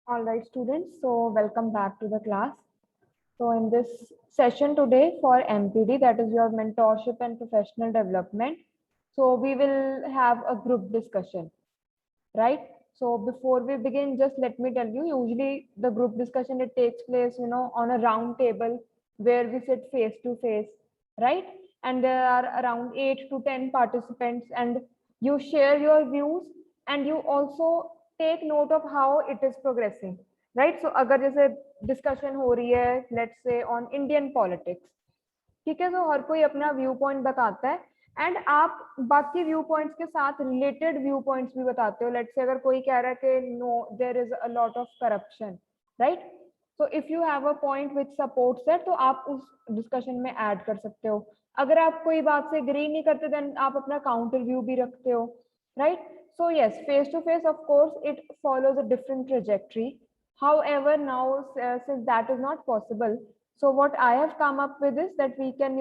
All right, students. So welcome back to the class. So in this session today for MPD, that is your mentorship and professional development. So we will have a group discussion, right? So before we begin, just let me tell you, usually the group discussion, it takes place, on a round table where we sit face to face, right? And there are around 8 to 10 participants and you share your views and you also take note of how it is progressing, right? So अगर जैसे discussion हो रही है, let's say on Indian politics, ठीक है, तो हर कोई अपना व्यू पॉइंट बताता है एंड आप बाकी व्यू पॉइंट्स के साथ रिलेटेड व्यू पॉइंट्स भी बताते हो. लेट्स से अगर कोई कह रहा है कि no there is a lot of corruption, right? So if you have a point which supports that, तो आप उस डिस्कशन में ऐड कर सकते हो. अगर आप कोई बात से एग्री नहीं करते देन आप अपना काउंटर व्यू भी रखते हो, right? So yes, face to face, of course, it follows a different trajectory. However, now since that is not possible, so what I have come up with is that we can,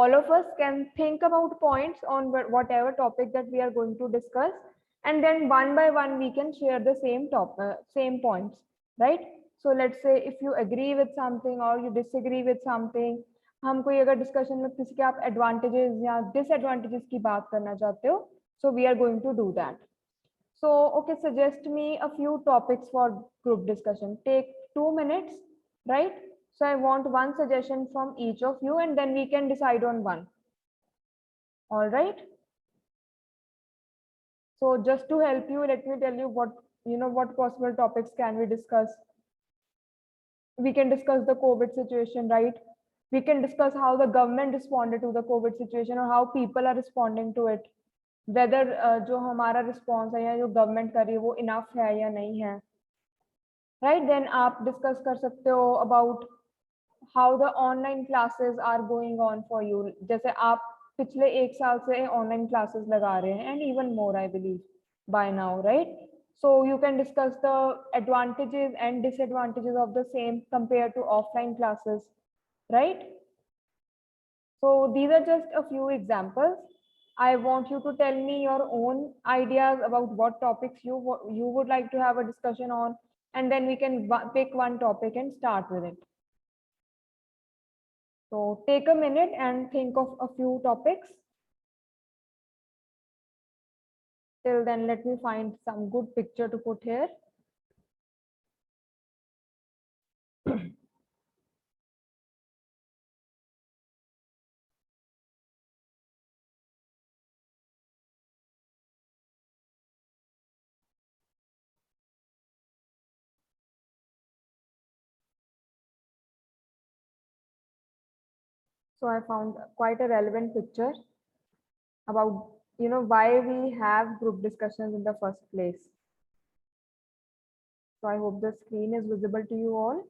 all of us can think about points on whatever topic that we are going to discuss, and then one by one we can share the same points, right? So let's say if you agree with something or you disagree with something, हम कोई अगर discussion में किसी के आप advantages या disadvantages की बात करना चाहते हो, so we are going to do that. So okay, suggest me a few topics for group discussion. Take 2 minutes, right? So I want one suggestion from each of you and then we can decide on one. All right. So just to help you, let me tell you what possible topics can we discuss. We can discuss the COVID situation, right? We can discuss how the government responded to the COVID situation or how people are responding to it. Whether जो हमारा response है या जो government कर रही है वो enough है या नहीं है, right? Then आप discuss कर सकते हो about how the online classes are going on for you. जैसे आप पिछले 1 साल से online classes लगा रहे हैं and even more I believe by now, right? So you can discuss the advantages and disadvantages of the same compared to offline classes, right? So these are just a few examples. I want you to tell me your own ideas about what topics you would like to have a discussion on, and then we can pick one topic and start with it. So take a minute and think of a few topics. Till then, let me find some good picture to put here. So I found quite a relevant picture about why we have group discussions in the first place. So I hope the screen is visible to you all.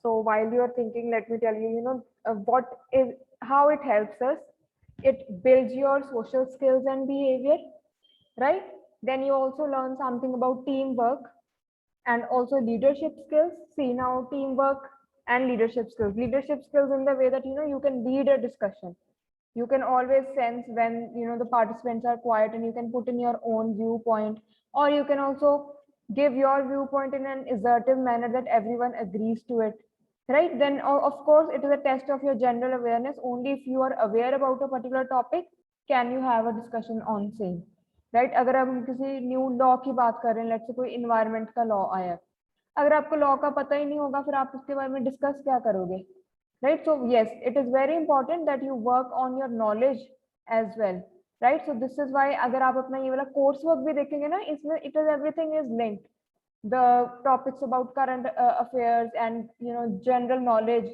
So while you are thinking, let me tell you, how it helps us. It builds your social skills and behavior, right? Then you also learn something about teamwork and also leadership skills. See now, teamwork and leadership skills. Leadership skills in the way that you can lead a discussion. You can always sense when the participants are quiet and you can put in your own viewpoint, or you can also give your viewpoint in an assertive manner that everyone agrees to it, right? Then of course it is a test of your general awareness. Only if you are aware about a particular topic can you have a discussion on same, right? अगर हम किसी new law की बात कर रहे हैं, let's say कोई environment का लॉ आया, अगर आपको लॉ का पता ही नहीं होगा फिर आप उसके बारे में डिस्कस क्या करोगे, right? So yes, it is very important that you work on your knowledge as well, right? So this is why अगर आप अपना ये वाला कोर्स वर्क भी देखेंगे ना, इसमें it is everything is linked. The topics about current affairs and general knowledge,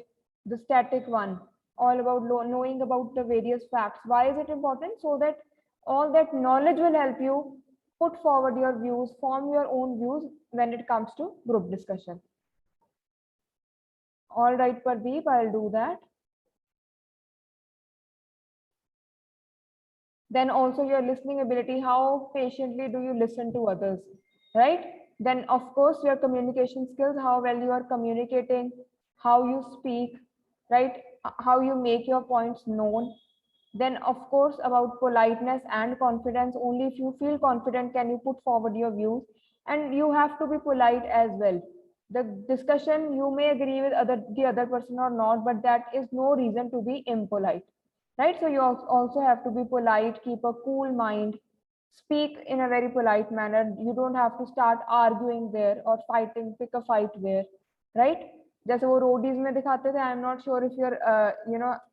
the static one, all about knowing about the various facts. Why is it important? So that all that knowledge will help you put forward your views, form your own views when it comes to group discussion. All right, Pardeep, I'll do that. Then also your listening ability, how patiently do you listen to others, right? Then of course your communication skills, how well you are communicating, how you speak, right? How you make your points known. Then of course about politeness and confidence. Only if you feel confident can you put forward your views, and you have to be polite as well. The discussion, you may agree with the other person or not, but that is no reason to be impolite, right? So you also have to be polite, keep a cool mind, speak in a very polite manner. You don't have to start arguing there or fighting, pick a fight there, right? जैसे वो Roadies में दिखाते थे, I am not sure if your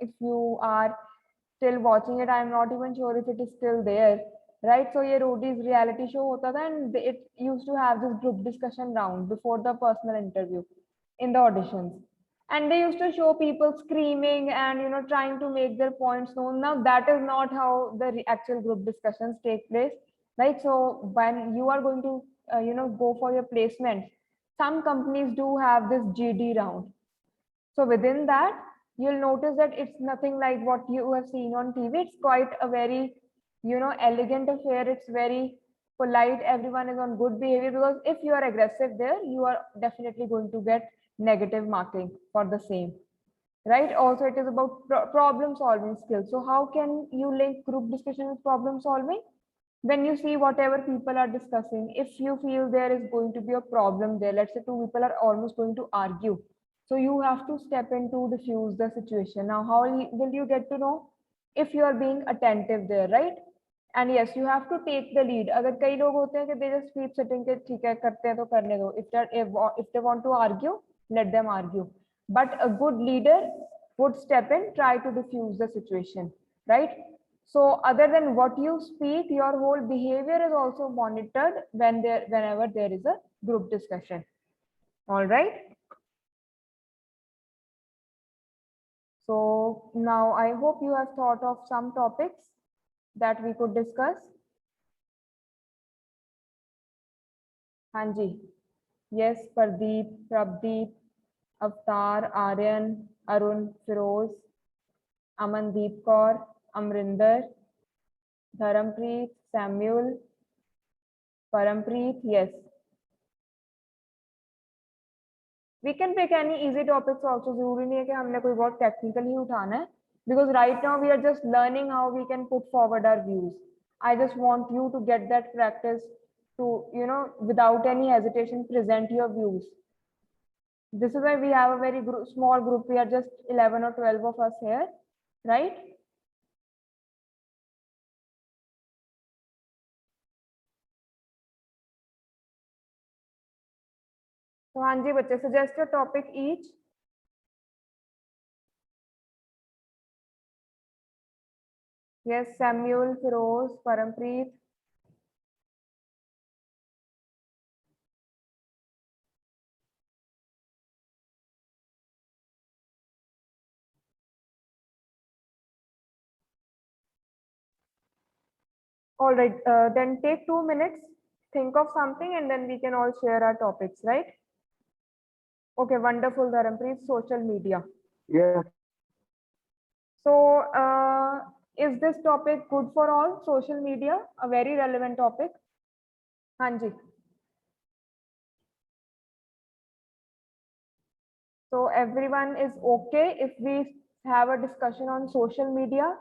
if you are still watching it, I am not even sure if it is still there, right? So ये roadies reality show होता था, and it used to have this group discussion round before the personal interview in the auditions, and they used to show people screaming and trying to make their points known. Now that is not how the actual group discussions take place, right? So when you are going to go for your placement, some companies do have this GD round. So within that, you'll notice that it's nothing like what you have seen on TV. It's quite a very, elegant affair. It's very polite. Everyone is on good behavior, because if you are aggressive there, you are definitely going to get negative marking for the same, right? Also, it is about problem solving skills. So how can you link group discussion with problem solving? When you see whatever people are discussing, if you feel there is going to be a problem there, let's say two people are almost going to argue, so you have to step in to diffuse the situation. Now how will you get to know? If you are being attentive there, right? And yes, you have to take the lead. अगर कई लोग होते हैं कि they just keep sitting के ठीक है करते हैं तो करने दो, if they want to argue, let them argue. But a good leader would step in, try to diffuse the situation, right? So other than what you speak, your whole behavior is also monitored whenever there is a group discussion. All right. So now I hope you have thought of some topics that we could discuss. Hanji. Yes, Pardeep, Prabdeep, Avtar, Aryan, Arun, Firoz, Amandeep Kaur, Amrinder, Dharampreet, Samuel, Parampreet, yes. We can pick any easy topics also. जरूरी नहीं है कि हमने कोई बहुत technical ही उठाना है, because right now we are just learning how we can put forward our views. I just want you to get that practice to, without any hesitation, present your views. This is why we have a very small group. We are just 11 or 12 of us here, right? So Hanji, बच्चे, suggest a topic each. Yes, Samuel, Firoz, Parampreet. All right, then take 2 minutes, think of something, and then we can all share our topics, right? Okay, wonderful, Dharampreet. Social media. Yes. So, is this topic good for all? Social media, a very relevant topic. Hanji. So everyone is okay if we have a discussion on social media?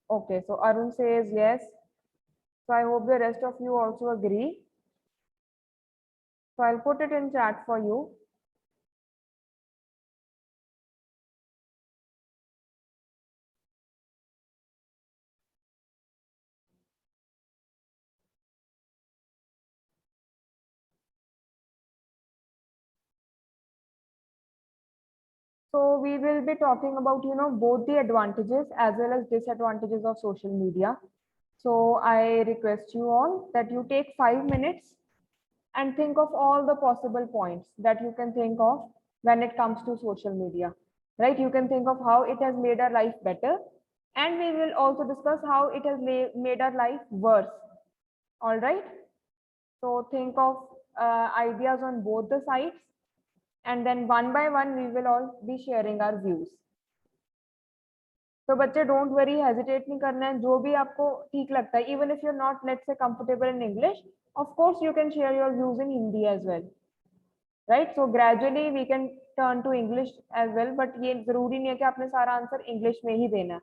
Okay, so Arun says yes. So I hope the rest of you also agree. So I'll put it in chat for you. So we will be talking about, both the advantages as well as disadvantages of social media. So I request you all that you take 5 minutes and think of all the possible points that you can think of when it comes to social media, right? You can think of how it has made our life better, and we will also discuss how it has made our life worse. All right. So think of ideas on both the sides, and then one by one, we will all be sharing our views. तो बच्चे don't worry, hesitate नहीं करना है, जो भी आपको ठीक लगता है, even if you are not let's say comfortable in English, of course you can share your views in Hindi as well, right? So gradually we can turn to English as well, but ये जरूरी नहीं है कि आपने सारा answer English में ही देना,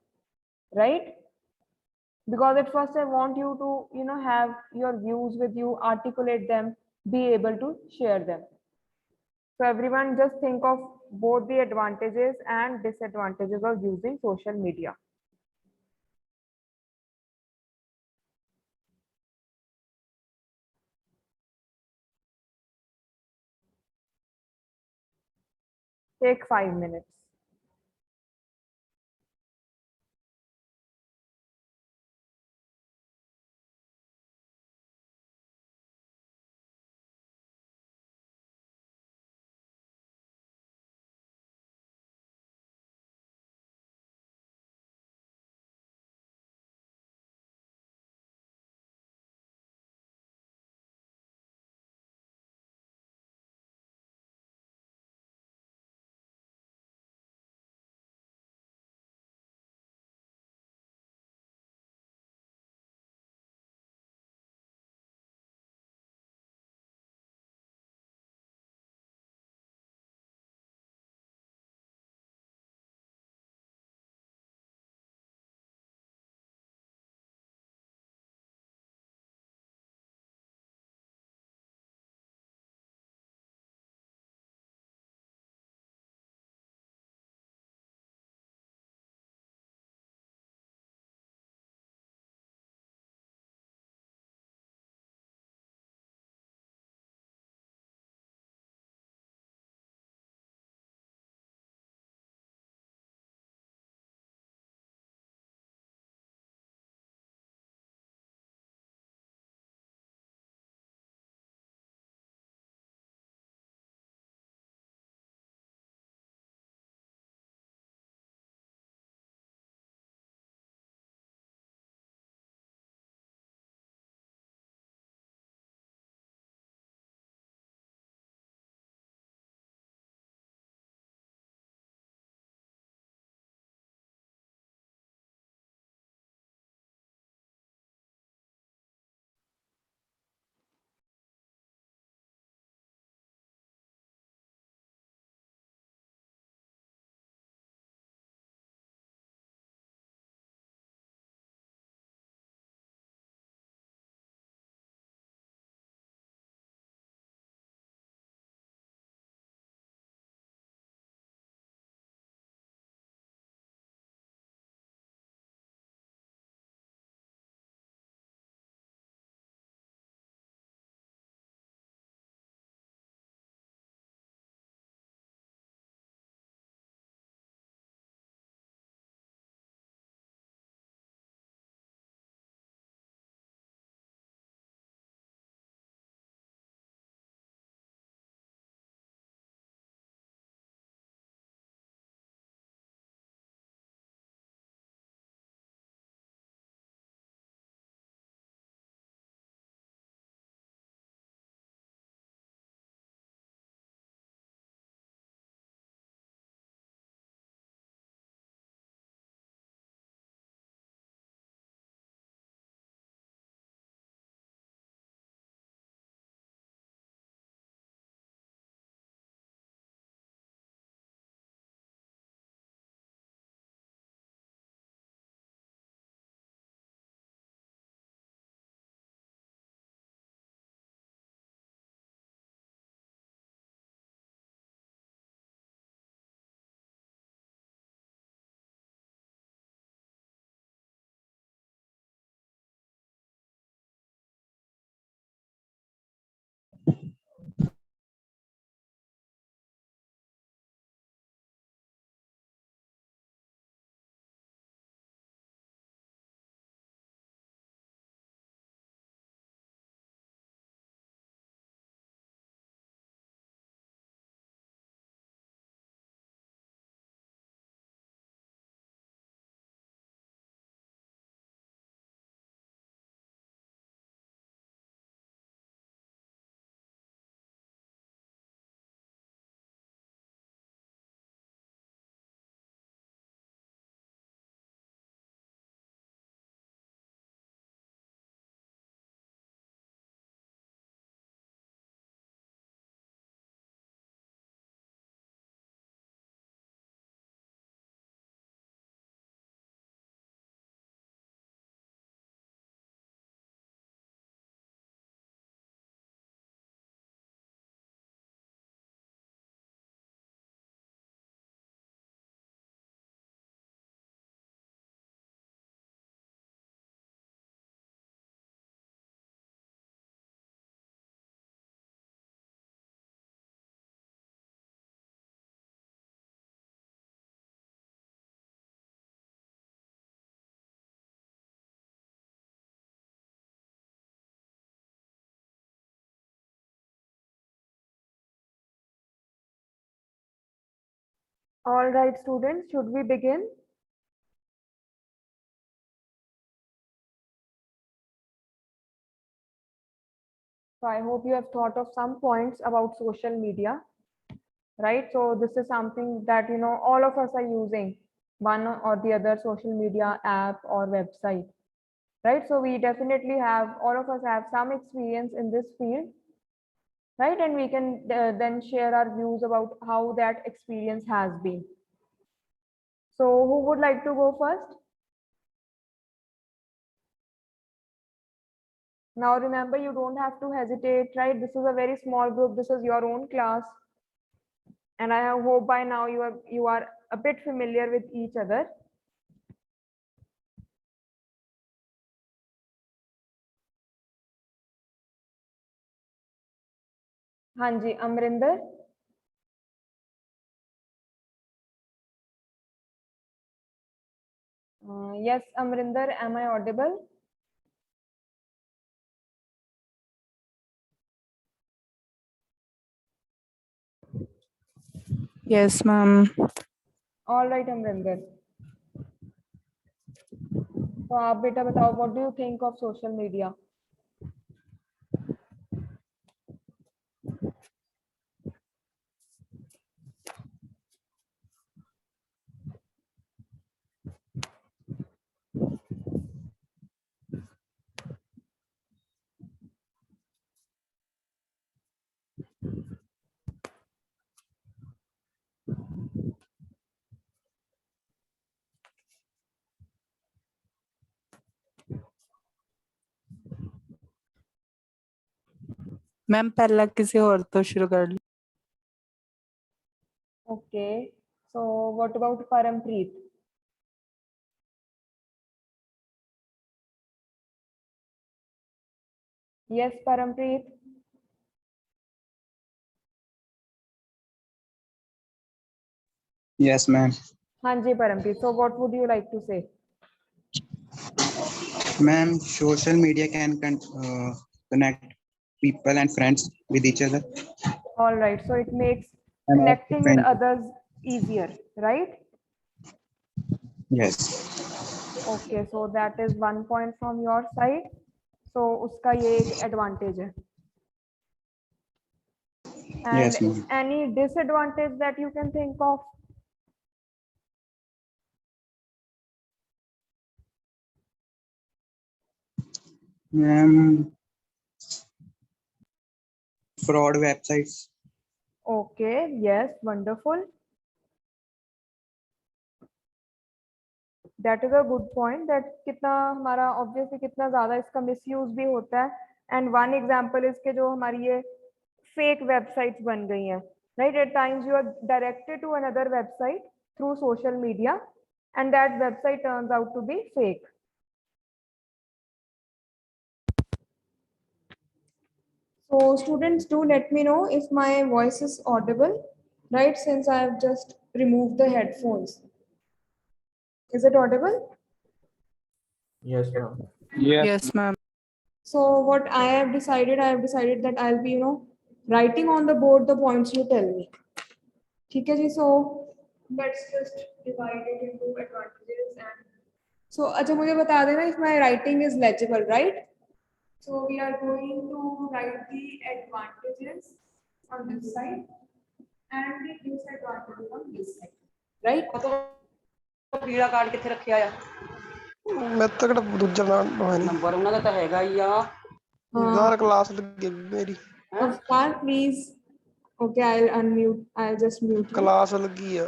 right? Because at first I want you to have your views with you, articulate them, be able to share them. So everyone just think of both the advantages and disadvantages of using social media. Take 5 minutes. All right, students, should we begin? So I hope you have thought of some points about social media, right? So this is something that, all of us are using one or the other social media app or website, right? So we definitely have, all of us have some experience in this field, right? And we can then share our views about how that experience has been. So who would like to go first? Now remember, you don't have to hesitate, right? This is a very small group. This is your own class. And I hope by now you are a bit familiar with each other. हाँ जी, Amarinder. Yes, Amrinder, am I audible? Yes, ma'am. All right, Amrinder. तो आप बेटा बताओ, what do you think of social media? Ma'am पहला किसी और तो शुरू कर लो. Okay, so what about Parampreet? Yes, Parampreet. Yes, ma'am. हाँ जी, Parampreet. So what would you like to say? Ma'am, social media can connect people and friends with each other. All right, so it makes And also connecting with friends. others easier, right? Yes. Okay, so that is one point from your side. So उसका ये एक advantage है. And Yes, ma'am. any disadvantage that you can think of? Ma'am, fraud websites. Okay, yes, wonderful. That is a good point, that कितना हमारा obviously कितना ज़्यादा इसका misuse भी होता है. And one example is कि जो हमारी ये fake websites बन गई हैं, right? At times you are directed to another website through social media and that website turns out to be fake. So students, do let me know if my voice is audible, right? Since I have just removed the headphones. Is it audible? Yes, ma'am. Yes, ma'am. So what I have decided that I'll be, writing on the board the points you tell me. ठीक है जी, so let's just divide it into advantages and so अच्छा मुझे बता देना if my writing is legible, right? So we are going to write the advantages on this side and the disadvantages on this side, right? ਪੀਲਾ card ਕਿੱਥੇ ਰੱਖਿਆ ਆ? ਮੈਂ ਤਾਂ ਕਿਹੜਾ ਦੂਜਾ ਨਾਮ ਨੰਬਰ ਉਹਨਾਂ ਦਾ ਤਾਂ ਹੈਗਾ ਹੀ ਆ ਯਾਰ ਕਲਾਸ ਲੱਗੀ ਮੇਰੀ Afar, please. Okay, I'll unmute. I'll just mute you. Class ਲੱਗੀ ਆ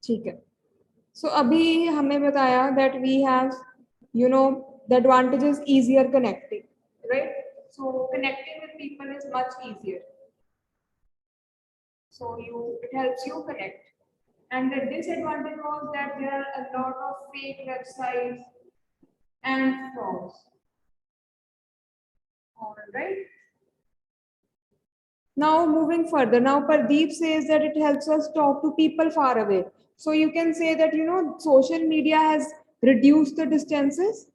ठीक है. So अभी हमें बताया that we have, the advantage is easier connecting, right? So connecting with people is much easier. So it helps you connect. And the disadvantage was that there are a lot of fake websites and frauds. All right. Now moving further, now Pardeep says that it helps us talk to people far away. So you can say that, social media has reduced the distances,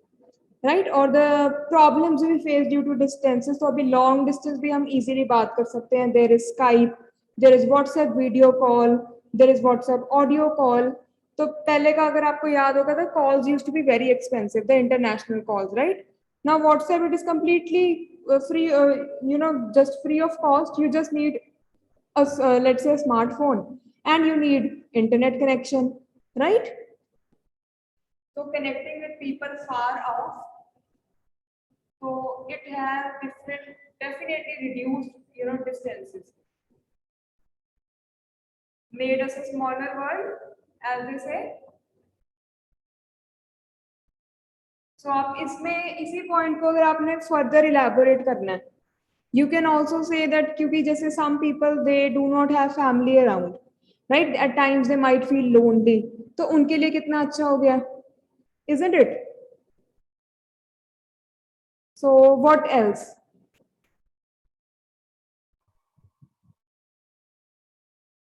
right? Or the problems we face due to distances. So अभी long distance भी हम easily बात कर सकते हैं. There is Skype, there is WhatsApp video call, there is WhatsApp audio call. तो पहले का अगर आपको याद होगा तो calls used to be very expensive, the international calls, right? Now WhatsApp, it is completely free, just free of cost. You just need let's say a smartphone, and you need internet connection, right? So connecting with people far off, so it has definitely reduced distances, made us a smaller world, as they say. So आप इसमें इसी point को अगर आपने further elaborate करना है, you can also say that क्योंकि जैसे some people they do not have family around, right? At times they might feel lonely, तो उनके लिए कितना अच्छा हो गया, isn't it? So what else?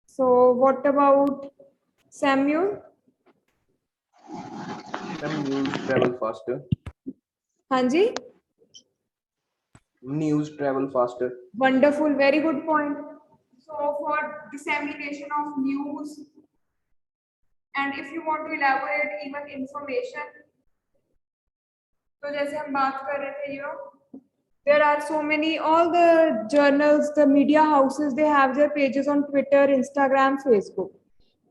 So what about Samuel? News travel faster. हाँ जी, News travel faster. wonderful, very good point. So for dissemination of news, and if you want to elaborate even information, तो जैसे हम बात कर रहे थे, there are so many, all the journals, the media houses, they have their pages on Twitter, Instagram, Facebook.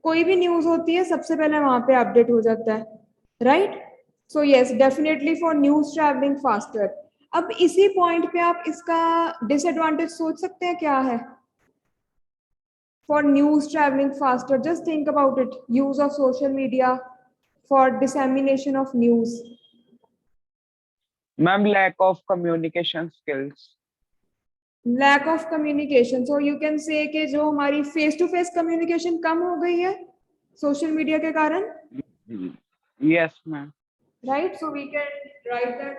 कोई भी news होती है सबसे पहले वहां पे अपडेट हो जाता है, right? So yes, definitely for news travelling faster. अब इसी पॉइंट पे आप इसका डिसएडवांटेज सोच सकते हैं क्या है for news travelling faster. Just think about it, use of social media for dissemination of news. Ma'am, lack of communication skills. Lack of communication, so you can say कि जो हमारी फेस टू फेस कम्युनिकेशन कम हो गई है social media के कारण, Yes, ma'am. right? So we can write that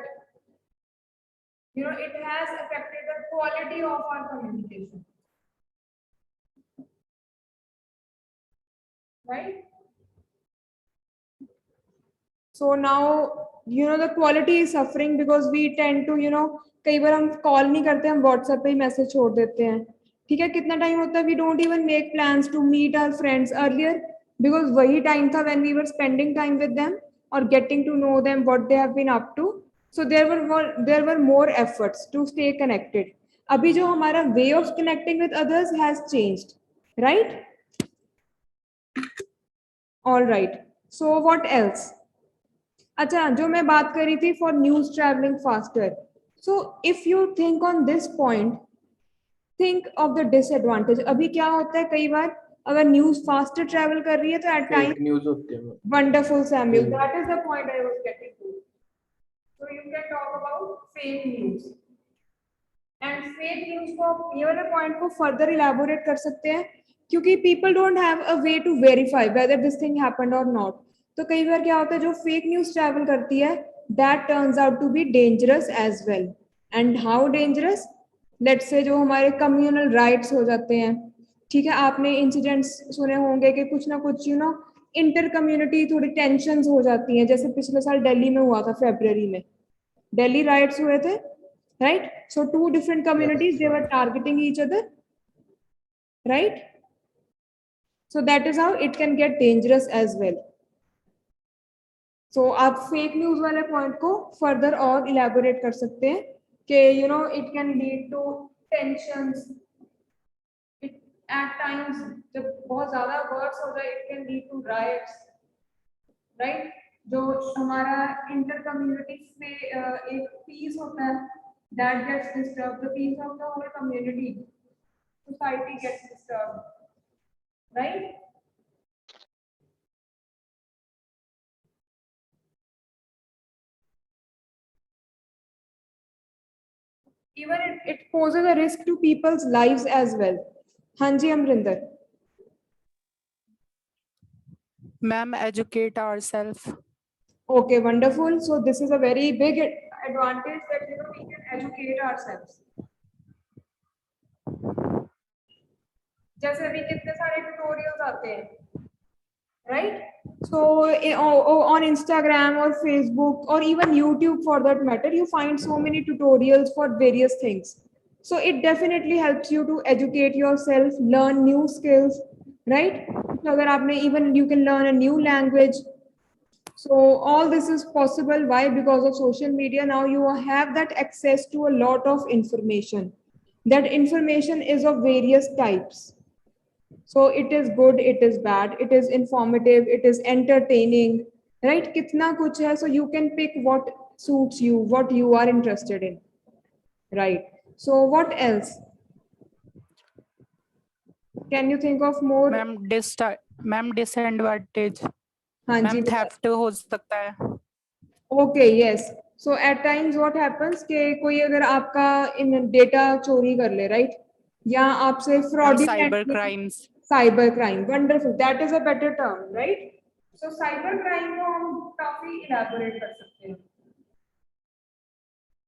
it has affected the quality of our communication, right? So now the quality is suffering because we tend to कई बार हम call नहीं करते, हम व्हाट्सएप पे ही message छोड़ देते हैं. ठीक है, कितना टाइम होता है, we don't even make plans to meet our friends earlier, because वही टाइम था when we were spending time with them और getting to know them what they have been up to. So there were more efforts to stay connected. अभी जो हमारा way of connecting with others has changed, right? All right, so what else? अच्छा, जो मैं बात कर रही थी for news travelling faster. So if you think on this point, think of the disadvantage. अभी क्या होता है, कई बार अगर न्यूज फास्टर ट्रैवल कर रही है तो एट टाइम न्यूज होती है. Wonderful Samuel, that is the point I was getting to. So you can talk about fake news, and fake news को ये वाले पॉइंट को फर्दर इलैबोरेट कर सकते हैं क्योंकि people don't have a way to verify whether this thing happened और not. तो कई बार क्या होता है, जो फेक न्यूज ट्रैवल करती है, that turns out to be dangerous as well. And how dangerous? Let's say जो हमारे communal rights हो जाते हैं, ठीक है, आपने इंसिडेंट्स सुने होंगे कि कुछ ना कुछ इंटर कम्युनिटी थोड़ी टेंशंस हो जाती हैं, जैसे पिछले साल दिल्ली में हुआ था, फरवरी में दिल्ली राइट्स हुए थे, right? So 2 different communities, they were targeting each other, right? So that is how it can get dangerous as well. So आप फेक न्यूज वाले पॉइंट को फर्दर और इलैबोरेट कर सकते हैं कि it can lead to tensions. At times जब बहुत ज्यादा वर्ड्स हो जाए, it can lead to riots, right? जो हमारा इंटर कम्युनिटी में एक पीस होता है, that gets disturb, the peace of the whole community, society gets disturb, right? Even it poses a risk to people's lives as well. Hanji Amrinder. Ma'am, educate ourselves. Okay, wonderful. So this is a very big advantage that we can educate ourselves. जैसे अभी कितने सारे tutorials आते हैं, right? So on Instagram or Facebook or even YouTube for that matter, you find so many tutorials for various things, So it definitely helps you to educate yourself, learn new skills, right? So अगर आपने even you can learn a new language. So all this is possible. Why? Because of social media. Now you have that access to a lot of information. That information is of various types. So it is good, it is bad, it is informative, it is entertaining, right? Kitna kuch hai, so you can pick what suits you, what you are interested in, right? So what else? Can you think of more? Ma'am disadvantage हाँ जी ma'am theft हो सकता है Okay, yes. So at times what happens कि कोई अगर आपका इन data चोरी कर ले, right? या आपसे ma'am cyber fraudulently crimes cyber crime, wonderful, that is a better term, right? So cyber crime को हम काफी इलैबोरेट कर सकते हैं.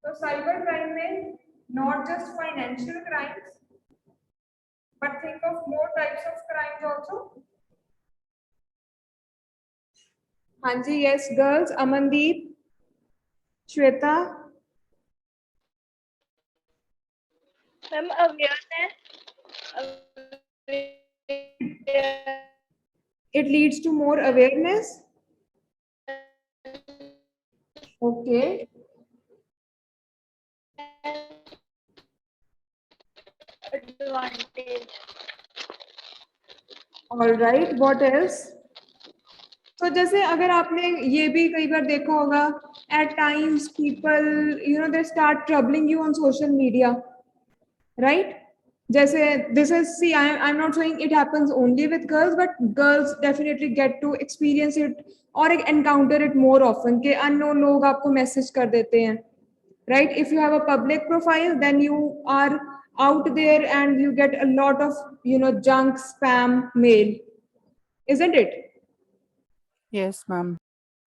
तो साइबर क्राइम में not just financial crimes but think of more types of crimes also. हाँ जी, yes girls, Amandeep, Shweta. Ma'am awareness It leads to more awareness. Okay. Advantage. All right. What else? तो जैसे अगर आपने ये भी कई बार देखा होगा, at times people, they start troubling you on social media, right? जैसे this is, see, I'm not saying it happens only with girls, but girls definitely get to experience it or encounter it more often कि unknown लोग आपको message कर देते हैं, right? If you have a public profile, then you are out there and you get a lot of junk spam mail, isn't it? Yes ma'am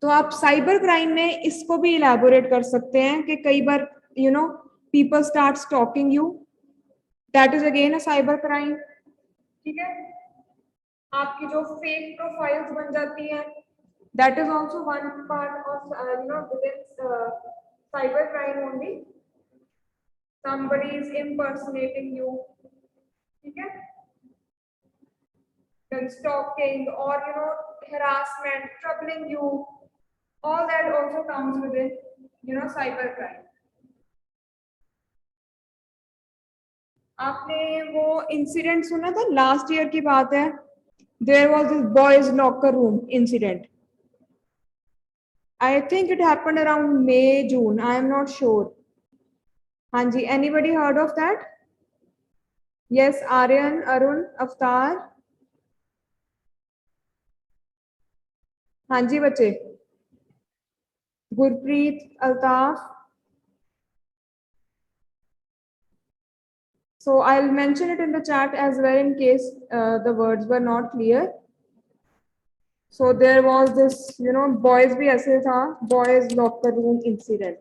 तो आप cyber crime में इसको भी इलैबोरेट कर सकते हैं कि कई बार people start stalking you, that is again a cyber crime. ठीक है, आपकी जो फेक प्रोफाइल्स बन जाती हैं, that is also one part of within cyber crime only. somebody is impersonating you, ठीक है, then stalking or harassment, troubling you, all that also comes within cyber crime. आपने वो इंसिडेंट सुना था, लास्ट ईयर की बात है, there was this boys locker room incident. I think it happened around May June, I am not sure. हाँ जी, anybody heard of that? Yes, Aryan, Arun, Avtar. हाँ जी बच्चे, Gurpreet, Altaf. So I'll mention it in the chat as well in case the words were not clear. So there was this, boys भी ऐसे था, boys locker room incident.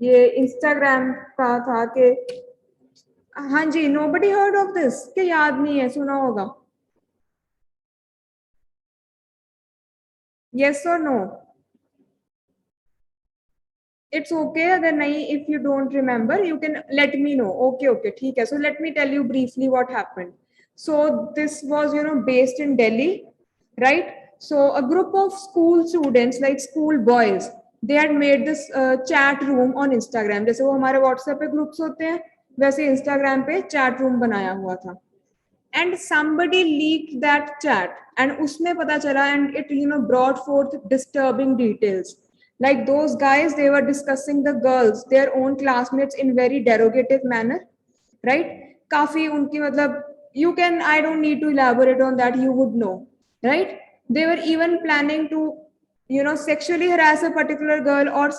ये Instagram का था कि हाँ जी, nobody heard of this, कि याद नहीं है, सुना होगा? Yes or no? It's okay अगर नहीं, if you don't remember you can let me know. Okay, ठीक है. So let me tell you briefly what happened. So this was based in Delhi, right? So a group of school students, like school boys, they had made this chat room on Instagram. जैसे वो हमारे WhatsApp पे groups होते हैं, वैसे Instagram पे chat room बनाया हुआ था. And somebody leaked that chat and उसमें पता चला, and it brought forth disturbing details. Like those guys, they were discussing the girls, their own classmates, in very derogative manner, right? काफी उनकी मतलब, you can, I don't need to elaborate on that, you would know, right? They were even planning to sexually harass a particular girl or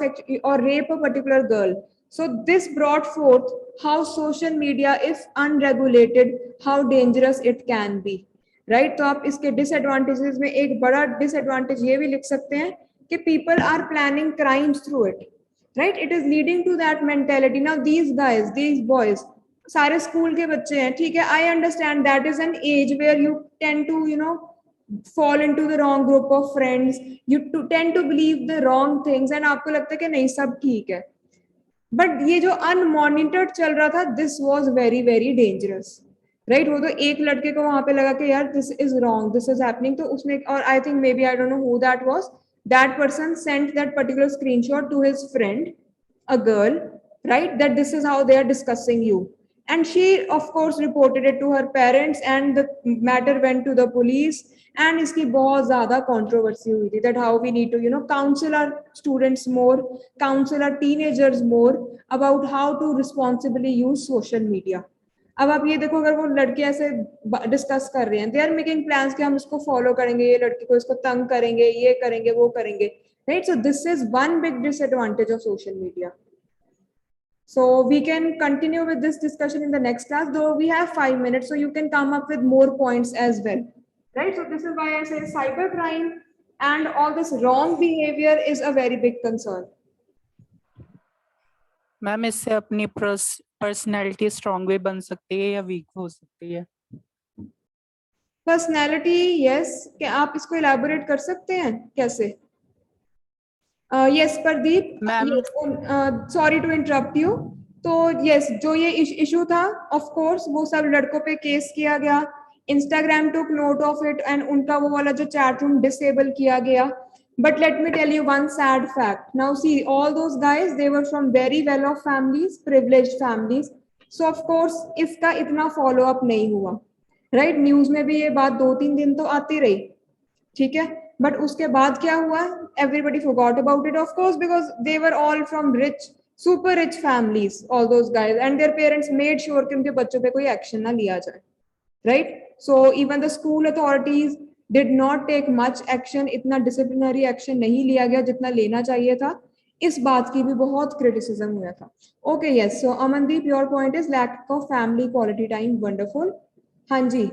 rape a particular girl. So this brought forth how social media, if unregulated, how dangerous it can be, right? तो आप इसके disadvantages में एक बड़ा disadvantage ये भी लिख सकते हैं कि people are planning crimes through it, right? It is leading to that mentality. Now these guys, these boys, सारे स्कूल के बच्चे हैं, ठीक है, I understand that is an age where you tend to fall into the wrong group of friends, you tend to believe the wrong things and आपको लगता है कि नहीं सब ठीक है. बट ये जो अनमॉनिटर्ड चल रहा था, this was very very dangerous, right. वो तो एक लड़के को वहां पे लगा कि यार this is wrong, this is happening, तो उसने, और I think maybe, I don't know who that was, that person sent that particular screenshot to his friend, a girl, right, that this is how they are discussing you, and she of course reported it to her parents and the matter went to the police, and इसकी बहुत ज्यादा controversy हुई थी that how we need to counsel our students more, counsel our teenagers more about how to responsibly use social media. अब आप ये देखो, अगर वो लड़के ऐसे डिस्कस कर रहे हैं, दे आर मेकिंग प्लान्स कि हम इसको फॉलो करेंगे, ये लड़की को इसको तंग करेंगे, ये करेंगे, वो करेंगे, right? So this is one big disadvantage of social media. So we can continue with this discussion in the next class, though we have 5 minutes, so you can come up with more points as well, right? So this is why I say cybercrime and all this wrong behavior is a very big concern. Ma'am इससे अपनी personality strong भी बन सकती है या week हो सकती है? Personality, yes. क्या आप इसको elaborate कर सकते हैं कैसे? Yes, Pardeep. Ma'am. Yes, sorry to interrupt you. तो yes, जो ये इशू था, of course वो सब लड़कों पे केस किया गया, Instagram took note of it and उनका वो वाला जो chat room disable किया गया. But let me tell you one sad fact. Now see, all those guys, they were from very well-off families, privileged families. So of course इसका इतना follow up नहीं हुआ, right? न्यूज में भी ये बात 2-3 दिन तो आती रही, ठीक है, बट उसके बाद क्या हुआ? Everybody forgot about it, of course, because they were all from rich, super rich families, all those guys, and their parents made sure कि उनके बच्चों पे कोई एक्शन ना लिया जाए, right? So even the school authorities did not take much action, इतना disciplinary action नहीं लिया गया जितना लेना चाहिए था. इस बात की भी बहुत criticism हुआ था. Okay, yes. So Amandeep, your point is lack of family quality time. Wonderful. हाँ जी.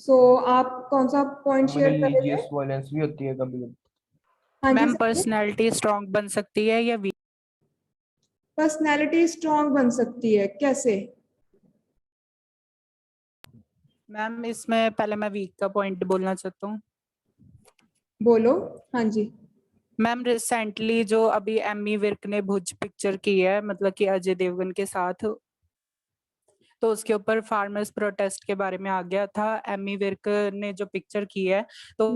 So आप कौन सा point share कर रहे थे? रिलीजियस वायलेंस भी होती है कभी कभी। हाँ जी. मैम पर्सनैलिटी स्ट्रांग बन सकती है या वीक? पर्सनैलिटी स्ट्रांग बन सकती है कैसे? मैम इसमें पहले मैं वीक का पॉइंट बोलना चाहता हूँ. बोलो. हाँ जी. मैम रिसेंटली जो अभी एमी विर्क ने भुज पिक्चर की है, मतलब कि अजय देवगन के साथ, तो उसके ऊपर फार्मर्स प्रोटेस्ट के बारे में आ गया था. एमी विर्क ने जो पिक्चर की है तो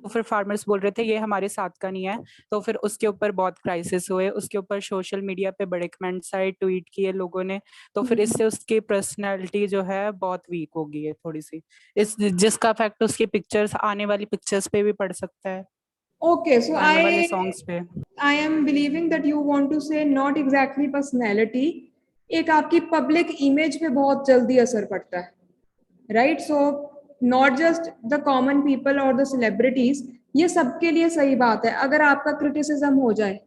फिर फार्मर्स बोल रहे थे ये हमारे साथ का नहीं है, तो फिर उसके ऊपर बहुत क्राइसिस हुए, उसके ऊपर सोशल मीडिया पे बड़े कमेंट्स आए, ट्वीट किए लोगों ने, तो फिर इससे उसकी पर्सनैलिटी जो है बहुत वीक हो गई है थोड़ी सी, इस जिसका इफेक्ट उसकी पिक्चर्स, आने वाली पिक्चर्स पे भी पड़ सकता है. Okay, so आने वाले सॉन्ग्स पे. I am believing that you want to say not exactly personality, एक आपकी public image पे बहुत जल्दी असर पड़ता है, right? So not just the common people or the celebrities, ये सबके लिए सही बात है. अगर आपका criticism हो जाए,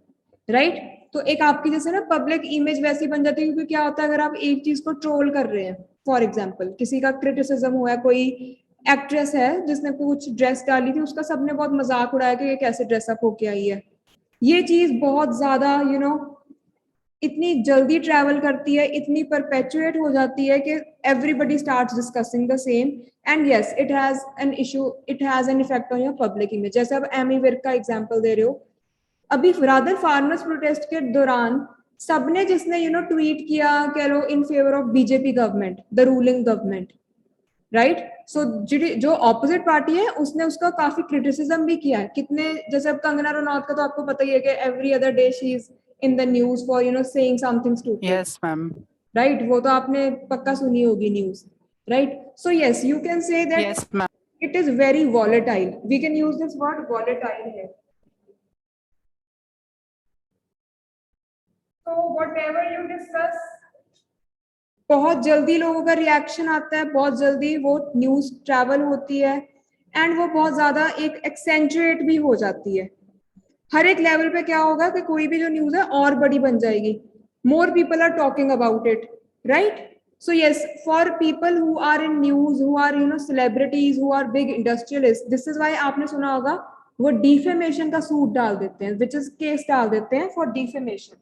right? तो एक आपकी जैसे ना public image वैसी बन जाती है, क्योंकि क्या होता है अगर आप एक चीज को troll कर रहे हैं, for example किसी का criticism हुआ है, कोई एक्ट्रेस है जिसने कुछ ड्रेस डाली थी, उसका सबने बहुत मजाक उड़ाया कि ये कैसे ड्रेसअप होके आई है, ये चीज बहुत ज्यादा इतनी जल्दी ट्रैवल करती है, इतनी परपेचुएट हो जाती है कि everybody starts discussing the same, and yes it has an issue, it has an effect on your public image. जैसे अब एमी विर्क का एग्जांपल दे रहे हो, अभी रादर फार्मर्स प्रोटेस्ट के दौरान सबने जिसने ट्वीट किया कह लो in favour of BJP government, the ruling government, right? So जो ऑपोजिट पार्टी है उसने उसका काफी क्रिटिसिज्म भी किया है. कितने, जैसे अब कंगना रनौत का तो आपको पता ही है कि every other day she is in the news for saying something stupid. Yes ma'am. Right, वो तो आपने पक्का सुनी होगी news, right? So yes, you can say that yes ma'am. It is very volatile. We can use this word volatile है. So whatever you discuss, बहुत जल्दी लोगों का रिएक्शन आता है, बहुत जल्दी वो न्यूज ट्रैवल होती है, एंड वो बहुत ज्यादा एक एक्सेंचुएट भी हो जाती है. हर एक लेवल पे क्या होगा कि कोई भी जो न्यूज है और बड़ी बन जाएगी, more people are talking about it, right? So yes, for people who are in news, who are celebrities, who are big industrialist, this is why आपने सुना होगा वो डिफेमेशन का सूट डाल देते हैं, विच इज केस डाल देते हैं for defamation.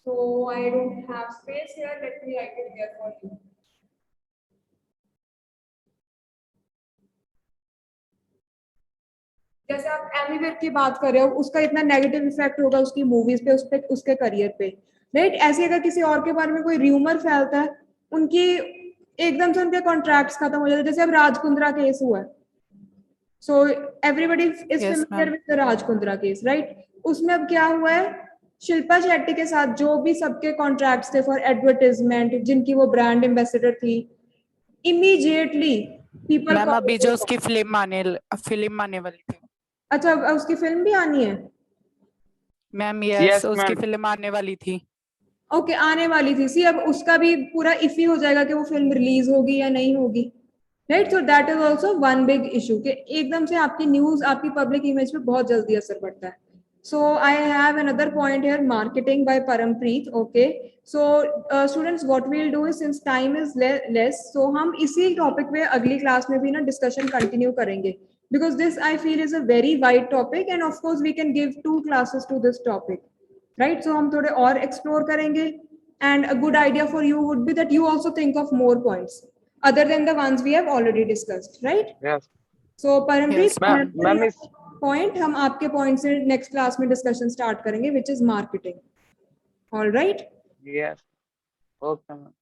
So I don't have space here. Let me write it here for you. जैसे आप एमी विर्क की बात कर रहे हो, उसका इतना नेगेटिव इफेक्ट होगा उसकी मूवीज पे, उस पे, उसके करियर पे. राइट। ऐसे अगर किसी और के बारे में कोई र्यूमर फैलता है, उनकी एकदम से उनके कॉन्ट्रैक्ट्स खत्म हो जाते हैं। जैसे अब राज कुंद्रा केस हुआ है, so everybody is Yes, familiar ma'am. With the Raj Kundra case, right. उसमें अब क्या हुआ है, शिल्पा शेट्टी के साथ जो भी सबके कॉन्ट्रैक्ट्स थे फॉर एडवर्टाइजमेंट, जिनकी वो ब्रांड एम्बेसडर थी, इमीडिएटली पीपल। मैम अभी जो उसकी फिल्म आने वाली थी। अच्छा, अब उसकी फिल्म भी आनी है? मैम Yes, यस, उसकी ma'am. फिल्म आने वाली थी। ओके, आने वाली थी। सी अब उसका भी पूरा इफी हो जाएगा कि वो फिल्म रिलीज होगी या नहीं होगी, right. So that is also one big issue कि एकदम से आपकी न्यूज, आपकी पब्लिक इमेज पे बहुत जल्दी असर पड़ता है। So I have another point here, marketing by Parampreet. Okay, so students what we will do is, since time is less, so हम इसी टॉपिक पे अगली क्लास में भी ना डिस्कशन कंटिन्यू करेंगे, because this I feel is a very wide topic and of course we can give 2 classes to this topic, right? So हम थोड़े और explore करेंगे, and a good idea for you would be that you also think of more points other than the ones we have already discussed, right? Yes. So Parampreet, Yes, Ma'am, ma'am is point हम आपके point से next class में discussion start करेंगे, which is marketing. All right? yes. Okay, ma'am.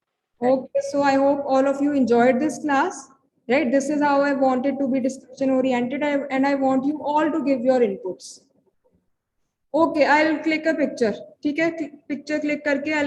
Okay, so I hope all of you enjoyed this class, right? This is how I wanted to be discussion oriented, and I want you all to give your inputs. Okay, I'll click a picture. ठीक है, picture click करके I'll